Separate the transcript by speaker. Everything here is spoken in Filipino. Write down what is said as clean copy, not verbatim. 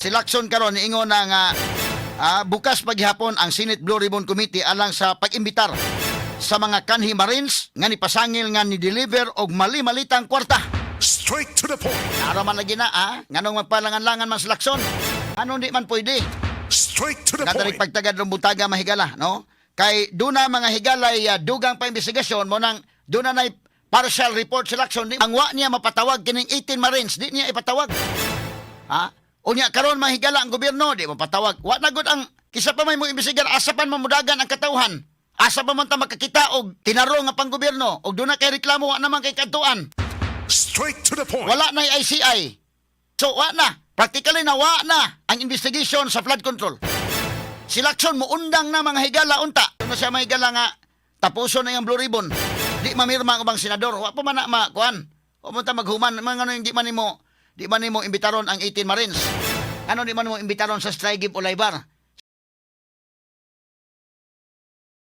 Speaker 1: Si Lacson karon niingon na nga bukas paghapon ang Senate Blue Ribbon Committee alang sa pag-imbitar sa mga kanhi Marines nga nipasangil nga ni-deliver og mali-malitang kwarta.
Speaker 2: Straight to the point.
Speaker 1: Araw man lagi na nganong magpalangan-langan man si Lacson. Ano di man pwede.
Speaker 2: Straight to the
Speaker 1: Nadalig
Speaker 2: point.
Speaker 1: pagtagad ng butaga mahigala, no? Kay duna mga higalay dugang pa investigasyon mo nang duna na partial report si Lacson. Ang wa niya mapatawag kining 18 Marines, di niya ipatawag. Unya karon mahigala ang gobyerno, di mapatawag. Wa na gud ang kisa pa may mo imbestigar, asa pa mamudagan ang katawhan. Asa pa man ta makakita og tinaro nga panggobyerno og duna kay reklamo wa naman kay kadtuan.
Speaker 2: Straight to the point.
Speaker 1: Wala na ICI. So wa na. Practically na wa na ang investigation sa flood control. Si Lacson muundang na mga higala unta. Ano siya mga higala nga tapuson na yung Blue Ribbon. Di mamirma ang ubang senador. Wa pa man na makuan. O mo ta maghuman mga ano yung di man nimo imbitaron ang 18 Marines. Ano di man mo imbitaron sa Strike Give Olaybar.